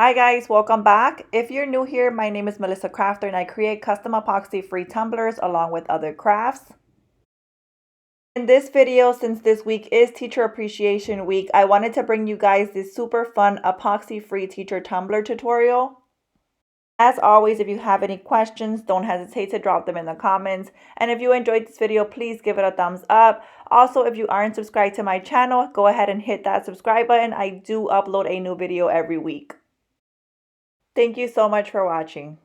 Hi guys, welcome back. If you're new here, my name is Melissa Crafter and I create custom epoxy free tumblers along with other crafts. In this video, since this week is Teacher Appreciation Week, I wanted to bring you guys this super fun epoxy free teacher tumbler tutorial. As always, if you have any questions, don't hesitate to drop them in the comments. And if you enjoyed this video, please give it a thumbs up. Also, if you aren't subscribed to my channel, go ahead and hit that subscribe button. I do upload a new video every week. Thank you so much for watching.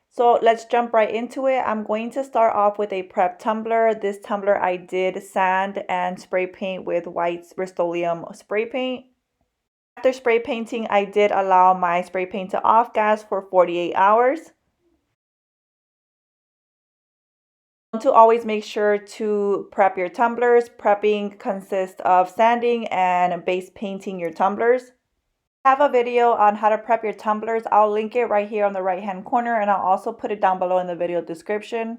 So let's jump right into it. I'm going to start off with a prep tumbler. This tumbler I did sand and spray paint with white Rust-Oleum spray paint. After spray painting, I did allow my spray paint to off gas for 48 hours. To always make sure to prep your tumblers. Prepping consists of sanding and base painting your tumblers. I have a video on how to prep your tumblers. I'll link it right here on the right hand corner, and I'll also put it down below in the video description.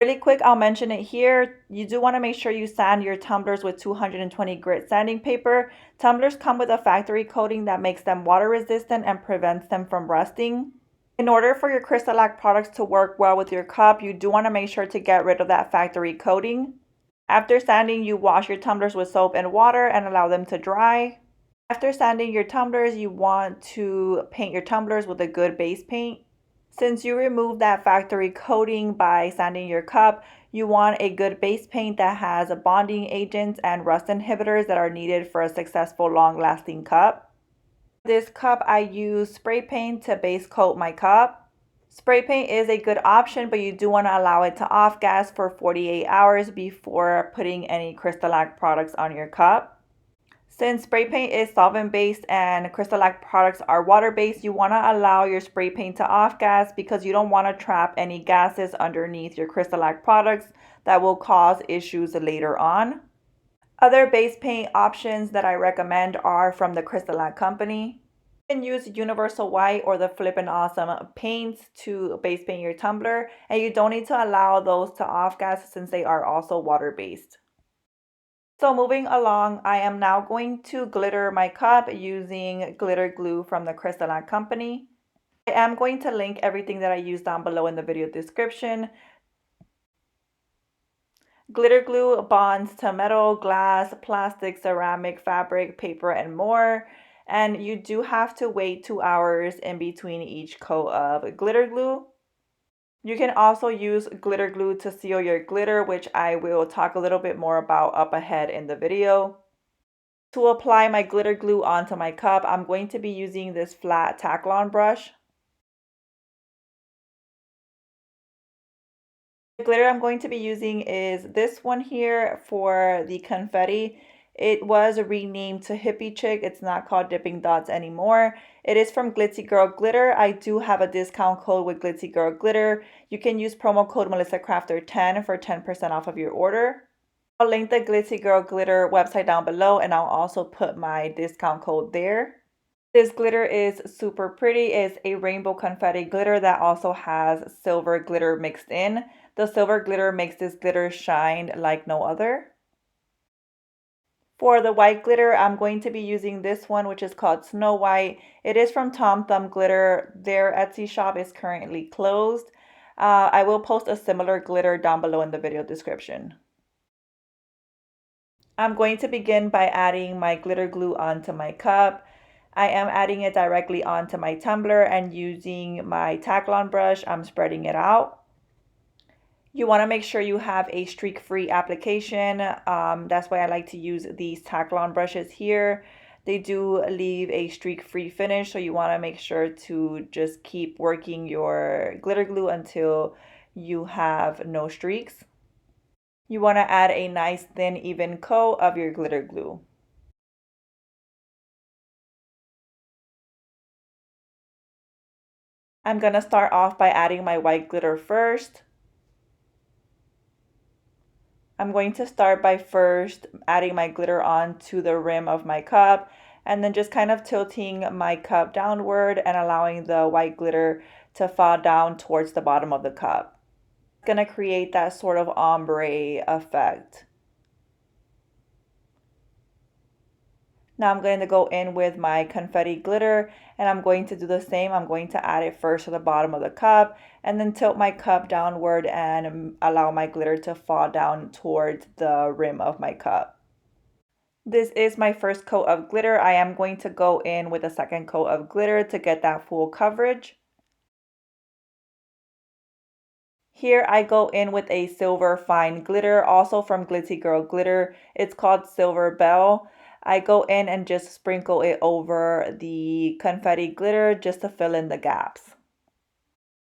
Really quick, I'll mention it here. You do want to make sure you sand your tumblers with 220 grit sanding paper. Tumblers come with a factory coating that makes them water resistant and prevents them from rusting. In order for your Crystalac products to work well with your cup, you do want to make sure to get rid of that factory coating. After sanding, you wash your tumblers with soap and water and allow them to dry. After sanding your tumblers, you want to paint your tumblers with a good base paint. Since you removed that factory coating by sanding your cup, you want a good base paint that has bonding agents and rust inhibitors that are needed for a successful long-lasting cup. This cup, I use spray paint to base coat my cup. Spray paint is a good option, but you do want to allow it to off gas for 48 hours before putting any Crystalac products on your cup. Since spray paint is solvent-based and Crystalac products are water-based, you want to allow your spray paint to off gas because you don't want to trap any gases underneath your Crystalac products that will cause issues later on. Other base paint options that I recommend are from the Crystalac company. You can use Universal White or the Flippin' Awesome paints to base paint your tumbler, and you don't need to allow those to off gas since they are also water-based. So moving along, I am now going to glitter my cup using glitter glue from the Crystalac company. I am going to link everything that I use down below in the video description. Glitter glue bonds to metal, glass, plastic, ceramic, fabric, paper, and more. And you do have to wait 2 hours in between each coat of glitter glue. You can also use glitter glue to seal your glitter, which I will talk a little bit more about up ahead in the video. To apply my glitter glue onto my cup, I'm going to be using this flat Taklon brush. The glitter I'm going to be using is this one here for the confetti. It was renamed to Hippie Chick. It's not called Dipping Dots anymore. It is from Glitzy Girl Glitter. I do have a discount code with Glitzy Girl Glitter. You can use promo code MelissaCrafter10 for 10% off of your order. I'll link the Glitzy Girl Glitter website down below, and I'll also put my discount code there. This glitter is super pretty. It's a rainbow confetti glitter that also has silver glitter mixed in. The silver glitter makes this glitter shine like no other. For the white glitter, I'm going to be using this one, which is called Snow White. It is from Tom Thumb Glitter. Their Etsy shop is currently closed. I will post a similar glitter down below in the video description. I'm going to begin by adding my glitter glue onto my cup. I am adding it directly onto my tumbler, and using my Taklon brush, I'm spreading it out. You want to make sure you have a streak-free application. That's why I like to use these Taklon brushes here. They do leave a streak-free finish, so you want to make sure to just keep working your glitter glue until you have no streaks. You want to add a nice thin even coat of your glitter glue. I'm going to start off by adding my white glitter first. I'm going to start by first adding my glitter onto the rim of my cup and then just kind of tilting my cup downward and allowing the white glitter to fall down towards the bottom of the cup. It's going to create that sort of ombre effect. Now I'm going to go in with my confetti glitter and I'm going to do the same. I'm going to add it first to the bottom of the cup and then tilt my cup downward and allow my glitter to fall down towards the rim of my cup. This is my first coat of glitter. I am going to go in with a second coat of glitter to get that full coverage. Here I go in with a silver fine glitter, also from Glitzy Girl Glitter. It's called Silver Bell. I go in and just sprinkle it over the confetti glitter just to fill in the gaps.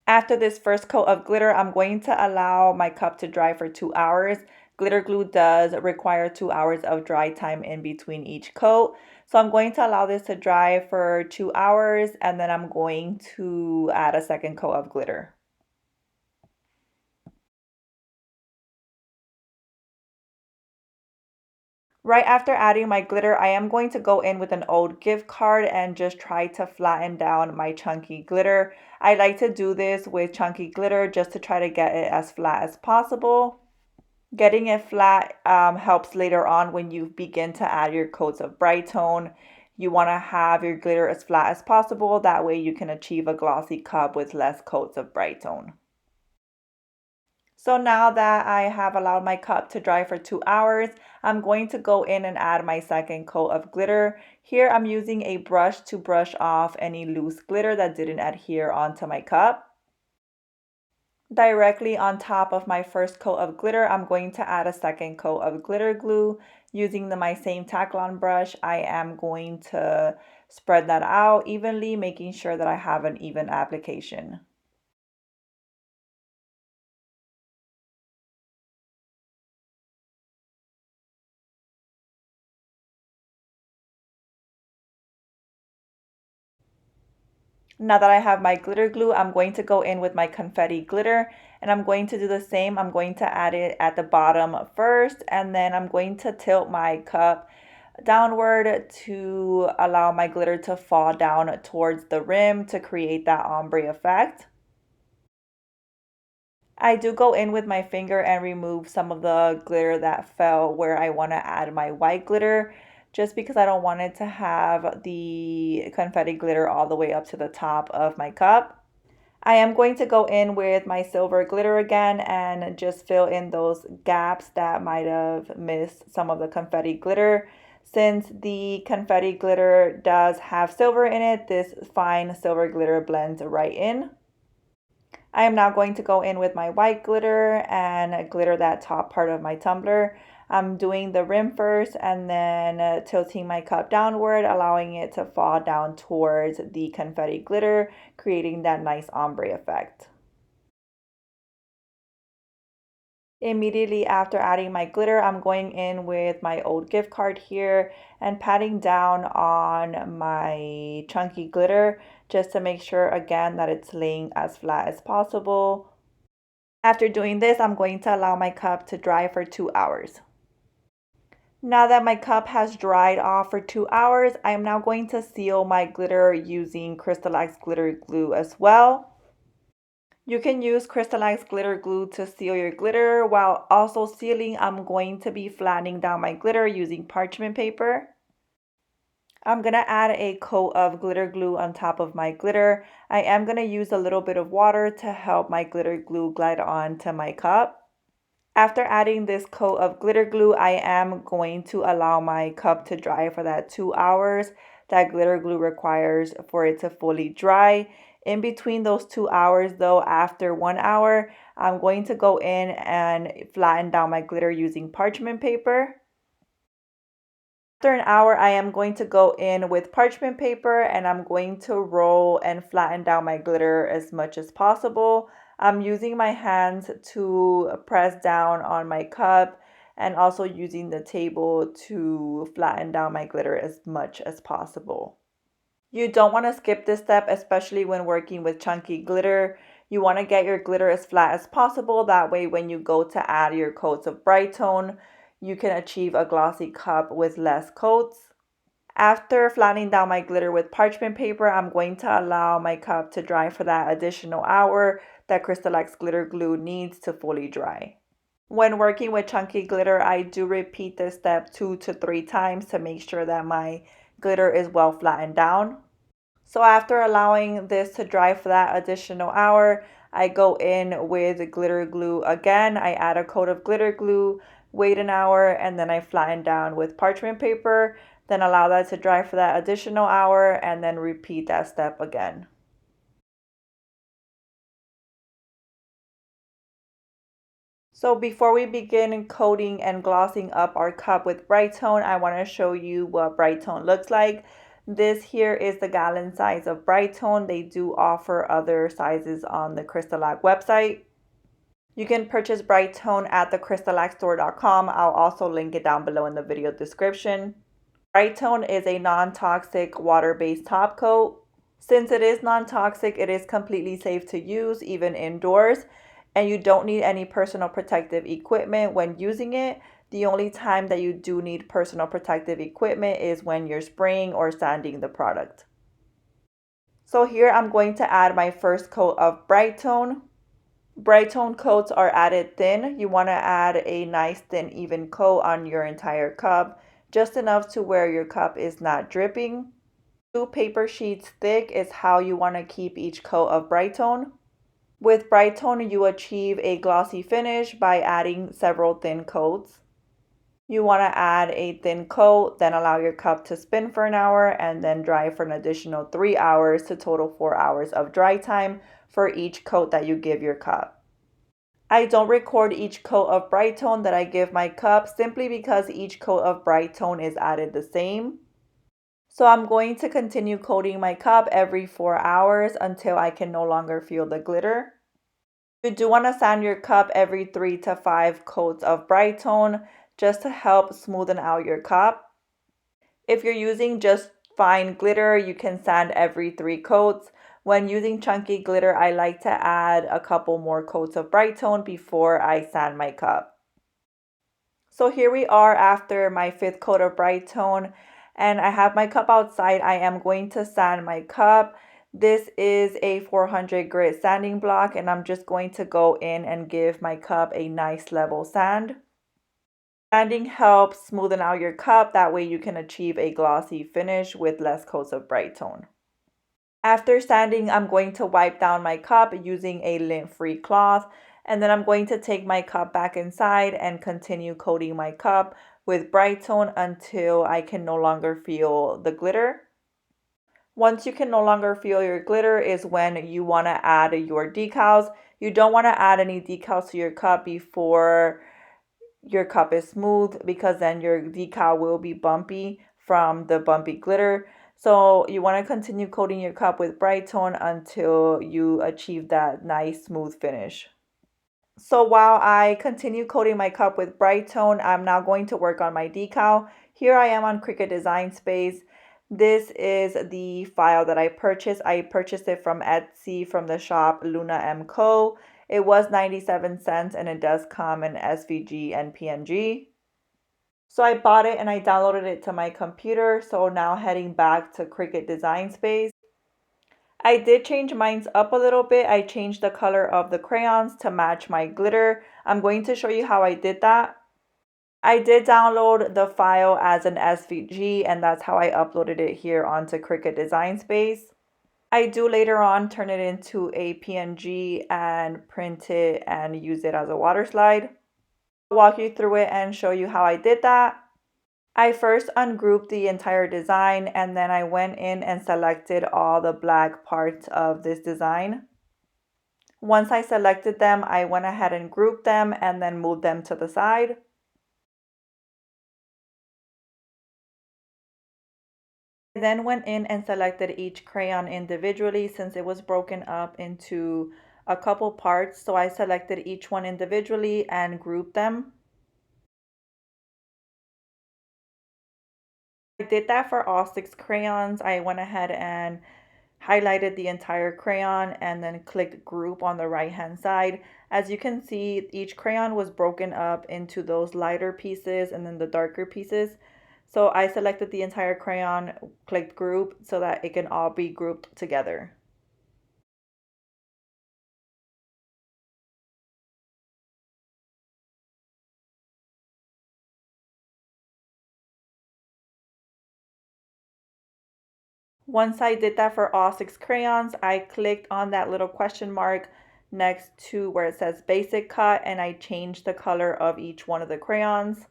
After this first coat of glitter, I'm going to allow my cup to dry for 2 hours. Glitter glue does require 2 hours of dry time in between each coat. So I'm going to allow this to dry for 2 hours and then I'm going to add a second coat of glitter. Right after adding my glitter, I am going to go in with an old gift card and just try to flatten down my chunky glitter. I like to do this with chunky glitter just to try to get it as flat as possible. Getting it flat helps later on when you begin to add your coats of bright tone. You want to have your glitter as flat as possible. That way you can achieve a glossy cup with less coats of bright tone. So now that I have allowed my cup to dry for 2 hours, I'm going to go in and add my second coat of glitter. Here I'm using a brush to brush off any loose glitter that didn't adhere onto my cup. Directly on top of my first coat of glitter, I'm going to add a second coat of glitter glue. Using my same Taklon brush, I am going to spread that out evenly, making sure that I have an even application. Now that I have my glitter glue, I'm going to go in with my confetti glitter and I'm going to do the same. I'm going to add it at the bottom first and then I'm going to tilt my cup downward to allow my glitter to fall down towards the rim to create that ombre effect. I do go in with my finger and remove some of the glitter that fell where I want to add my white glitter, just because I don't want it to have the confetti glitter all the way up to the top of my cup. I am going to go in with my silver glitter again and just fill in those gaps that might have missed some of the confetti glitter. Since the confetti glitter does have silver in it, this fine silver glitter blends right in. I am now going to go in with my white glitter and glitter that top part of my tumbler. I'm doing the rim first and then tilting my cup downward, allowing it to fall down towards the confetti glitter, creating that nice ombre effect. Immediately after adding my glitter, I'm going in with my old gift card here and patting down on my chunky glitter just to make sure again that it's laying as flat as possible. After doing this, I'm going to allow my cup to dry for 2 hours. Now that my cup has dried off for 2 hours, I am now going to seal my glitter using Crystalac's glitter glue as well. You can use Crystalac's glitter glue to seal your glitter. While also sealing, I'm going to be flattening down my glitter using parchment paper. I'm going to add a coat of glitter glue on top of my glitter. I am going to use a little bit of water to help my glitter glue glide onto my cup. After adding this coat of glitter glue, I am going to allow my cup to dry for that 2 hours that glitter glue requires for it to fully dry. In between those 2 hours though, after 1 hour, I'm going to go in and flatten down my glitter using parchment paper. After an hour, I am going to go in with parchment paper and I'm going to roll and flatten down my glitter as much as possible. I'm using my hands to press down on my cup and also using the table to flatten down my glitter as much as possible. You don't want to skip this step, especially when working with chunky glitter. You want to get your glitter as flat as possible. That way, when you go to add your coats of bright tone, you can achieve a glossy cup with less coats. After flattening down my glitter with parchment paper, I'm going to allow my cup to dry for that additional hour that Crystalac's glitter glue needs to fully dry. When working with chunky glitter, I do repeat this step 2 to 3 times to make sure that my glitter is well flattened down. So after allowing this to dry for that additional hour, I go in with glitter glue again. I add a coat of glitter glue, wait an hour, and then I flatten down with parchment paper. Then allow that to dry for that additional hour and then repeat that step again. So before we begin coating and glossing up our cup with Bright Tone, I want to show you what Bright Tone looks like. This here is the gallon size of Bright Tone. They do offer other sizes on the Crystalac website. You can purchase Bright Tone at thecrystalacstore.com. I'll also link it down below in the video description. Bright Tone is a non-toxic water-based top coat. Since it is non-toxic, it is completely safe to use even indoors, and you don't need any personal protective equipment when using it. The only time that you do need personal protective equipment is when you're spraying or sanding the product. So here I'm going to add my first coat of Bright Tone. Bright Tone coats are added thin. You want to add a nice thin even coat on your entire cup, just enough to where your cup is not dripping. 2 paper sheets thick is how you want to keep each coat of Bright Tone. With Bright Tone, you achieve a glossy finish by adding several thin coats. You want to add a thin coat, then allow your cup to spin for an hour and then dry for an additional 3 hours to total 4 hours of dry time for each coat that you give your cup. I don't record each coat of Bright Tone that I give my cup simply because each coat of Bright Tone is added the same. So I'm going to continue coating my cup every 4 hours until I can no longer feel the glitter. You do want to sand your cup every 3 to 5 coats of Bright Tone just to help smoothen out your cup. If you're using just fine glitter, you can sand every 3 coats. When using chunky glitter, I like to add a couple more coats of Bright Tone before I sand my cup. So here we are after my 5th coat of Bright Tone, and I have my cup outside. I am going to sand my cup. This is a 400 grit sanding block, and I'm just going to go in and give my cup a nice level sand. Sanding helps smoothen out your cup. That way you can achieve a glossy finish with less coats of Bright Tone. After sanding, I'm going to wipe down my cup using a lint-free cloth, and then I'm going to take my cup back inside and continue coating my cup with Bright Tone until I can no longer feel the glitter. Once you can no longer feel your glitter is when you want to add your decals. You don't want to add any decals to your cup before your cup is smooth, because then your decal will be bumpy from the bumpy glitter. So you want to continue coating your cup with Bright Tone until you achieve that nice smooth finish. So while I continue coating my cup with Bright Tone, I'm now going to work on my decal. Here I am on Cricut Design Space. This is the file that I purchased. I purchased it from Etsy from the shop Luna M Co. It was 97 cents and it does come in SVG and PNG. So I bought it and I downloaded it to my computer. So now heading back to Cricut Design Space. I did change mine up a little bit. I changed the color of the crayons to match my glitter. I'm going to show you how I did that. I did download the file as an SVG, and that's how I uploaded it here onto Cricut Design Space. I do later on turn it into a PNG and print it and use it as a water slide. I'll walk you through it and show you how I did that. I first ungrouped the entire design and then I went in and selected all the black parts of this design. Once I selected them, I went ahead and grouped them and then moved them to the side. I then went in and selected each crayon individually since it was broken up into a couple parts, so I selected each one individually and grouped them. I did that for all 6 crayons. I went ahead and highlighted the entire crayon and then clicked group on the right hand side. As you can see, each crayon was broken up into those lighter pieces and then the darker pieces. So I selected the entire crayon, clicked group so that it can all be grouped together. Once I did that for all 6 crayons, I clicked on that little question mark next to where it says basic cut and I changed the color of each one of the crayons.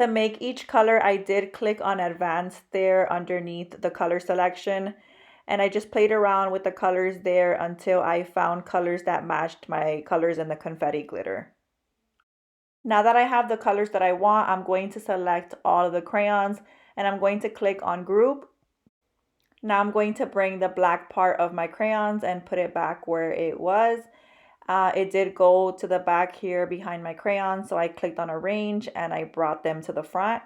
To make each color, I did click on advanced there underneath the color selection, and I just played around with the colors there until I found colors that matched my colors in the confetti glitter. Now that I have the colors that I want, I'm going to select all of the crayons and I'm going to click on group. Now I'm going to bring the black part of my crayons and put it back where it was. It did go to the back here behind my crayons, so I clicked on arrange and I brought them to the front.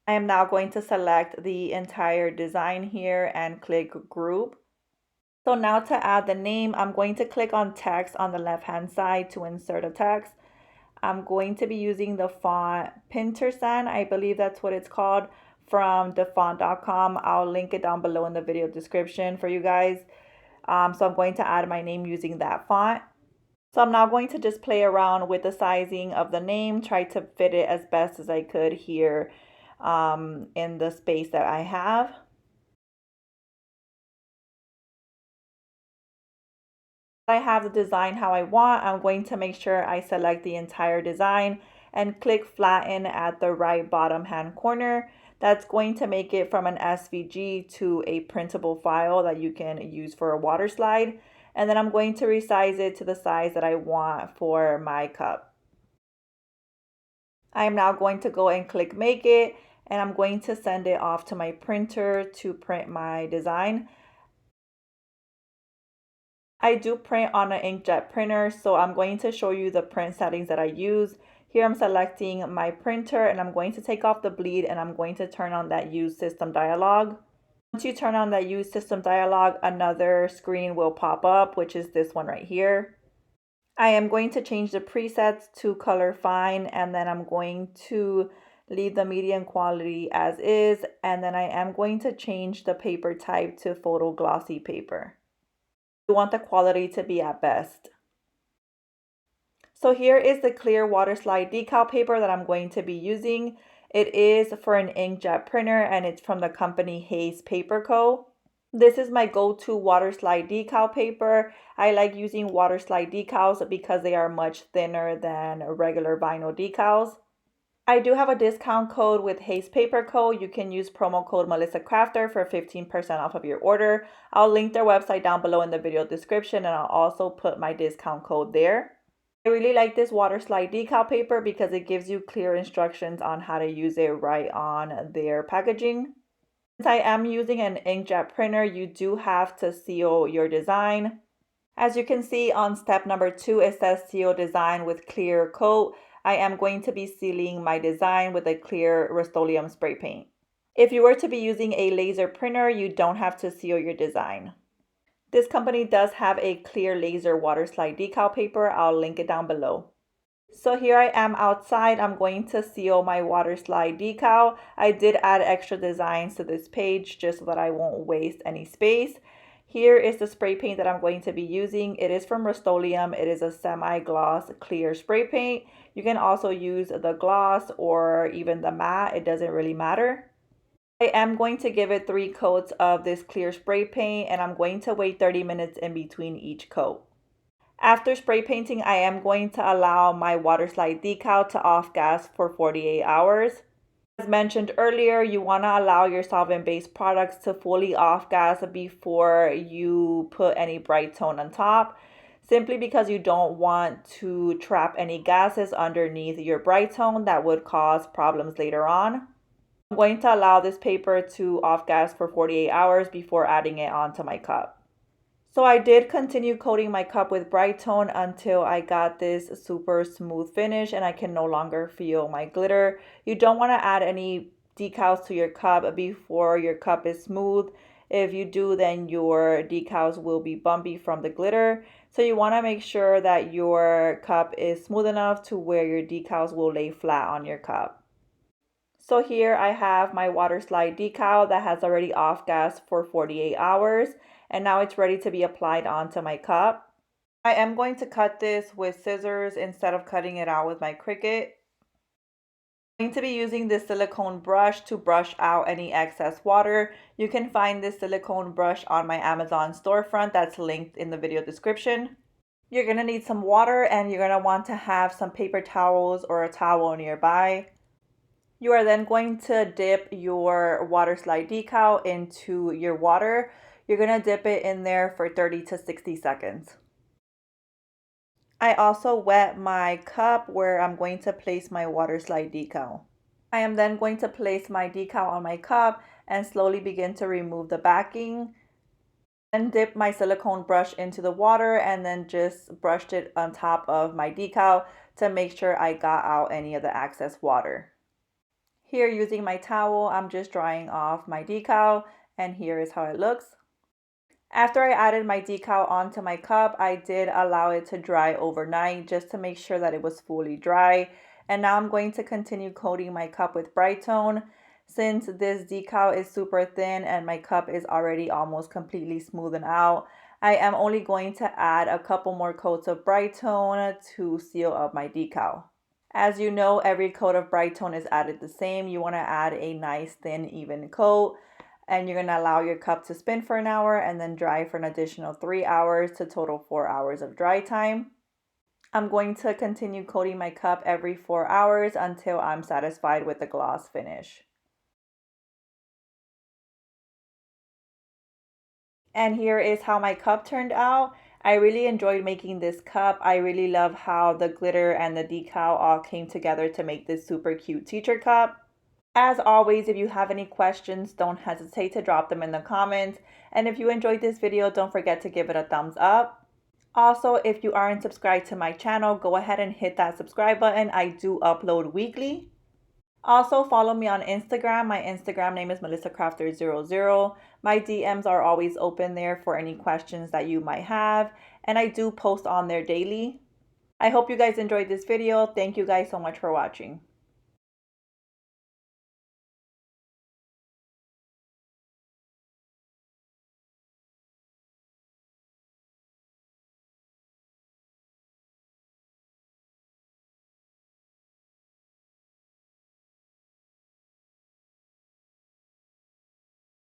I am now going to select the entire design here and click group. So now to add the name, I'm going to click on text on the left hand side to insert a text. I'm going to be using the font Pintersan, I believe that's what it's called, from thefont.com. I'll link it down below in the video description for you guys. So I'm going to add my name using that font. So I'm now going to just play around with the sizing of the name, try to fit it as best as I could here in the space that I have. I have the design how I want. I'm going to make sure I select the entire design and click flatten at the right bottom hand corner. That's going to make it from an SVG to a printable file that you can use for a water slide. And then I'm going to resize it to the size that I want for my cup. I am now going to go and click make it, and I'm going to send it off to my printer to print my design. I do print on an inkjet printer, so I'm going to show you the print settings that I use. Here I'm selecting my printer and I'm going to take off the bleed and I'm going to turn on that use system dialog. Once you turn on that use system dialog, another screen will pop up, which is this one right here. I am going to change the presets to color fine, and then I'm going to leave the medium quality as is, and then I am going to change the paper type to photo glossy paper. You want the quality to be at best. So here is the clear Waterslide decal paper that I'm going to be using. It is for an inkjet printer and it's from the company Hayes Paper Co. This is my go-to Waterslide decal paper. I like using Waterslide decals because they are much thinner than regular vinyl decals. I do have a discount code with Hayes Paper Co. You can use promo code Melissa Crafter for 15% off of your order. I'll link their website down below in the video description and I'll also put my discount code there. I really like this Waterslide decal paper because it gives you clear instructions on how to use it right on their packaging. Since I am using an inkjet printer, you do have to seal your design. As you can see on step number 2, it says seal design with clear coat. I am going to be sealing my design with a clear Rust-Oleum spray paint. If you were to be using a laser printer, you don't have to seal your design. This company does have a clear laser Waterslide decal paper. I'll link it down below. So here I am outside. I'm going to seal my Waterslide decal. I did add extra designs to this page just so that I won't waste any space. Here is the spray paint that I'm going to be using. It is from Rust-Oleum. It is a semi-gloss clear spray paint. You can also use the gloss or even the matte. It doesn't really matter. I am going to give it 3 coats of this clear spray paint and I'm going to wait 30 minutes in between each coat. After spray painting, I am going to allow my Waterslide decal to off gas for 48 hours. As mentioned earlier, you want to allow your solvent-based products to fully off gas before you put any bright tone on top, simply because you don't want to trap any gases underneath your bright tone that would cause problems later on. I'm going to allow this paper to off gas for 48 hours before adding it onto my cup. So I did continue coating my cup with Bright Tone until I got this super smooth finish and I can no longer feel my glitter. You don't want to add any decals to your cup before your cup is smooth. If you do, then your decals will be bumpy from the glitter. So you want to make sure that your cup is smooth enough to where your decals will lay flat on your cup. So here I have my Waterslide decal that has already off gas for 48 hours and now it's ready to be applied onto my cup. I am going to cut this with scissors instead of cutting it out with my Cricut. I'm going to be using this silicone brush to brush out any excess water. You can find this silicone brush on my Amazon storefront that's linked in the video description. You're going to need some water and you're going to want to have some paper towels or a towel nearby. You are then going to dip your Waterslide decal into your water. You're going to dip it in there for 30 to 60 seconds. I also wet my cup where I'm going to place my Waterslide decal. I am then going to place my decal on my cup and slowly begin to remove the backing. Then dip my silicone brush into the water and then just brushed it on top of my decal to make sure I got out any of the excess water. Here, using my towel, I'm just drying off my decal, and here is how it looks. After I added my decal onto my cup, I did allow it to dry overnight just to make sure that it was fully dry. And now I'm going to continue coating my cup with Bright Tone. Since this decal is super thin and my cup is already almost completely smoothened out, I am only going to add a couple more coats of Bright Tone to seal up my decal. As you know, every coat of Bright Tone is added the same. You want to add a nice thin even coat and you're going to allow your cup to spin for an hour and then dry for an additional 3 hours to total 4 hours of dry time. I'm going to continue coating my cup every 4 hours until I'm satisfied with the gloss finish. And here is how my cup turned out. I really enjoyed making this cup. I really love how the glitter and the decal all came together to make this super cute teacher cup. As always, if you have any questions, don't hesitate to drop them in the comments. And if you enjoyed this video, don't forget to give it a thumbs up. Also, if you aren't subscribed to my channel, go ahead and hit that subscribe button. I do upload weekly. Also, follow me on Instagram. My Instagram name is melissacrafter00. My DMs are always open there for any questions that you might have, and I do post on there daily. I hope you guys enjoyed this video. Thank you guys so much for watching.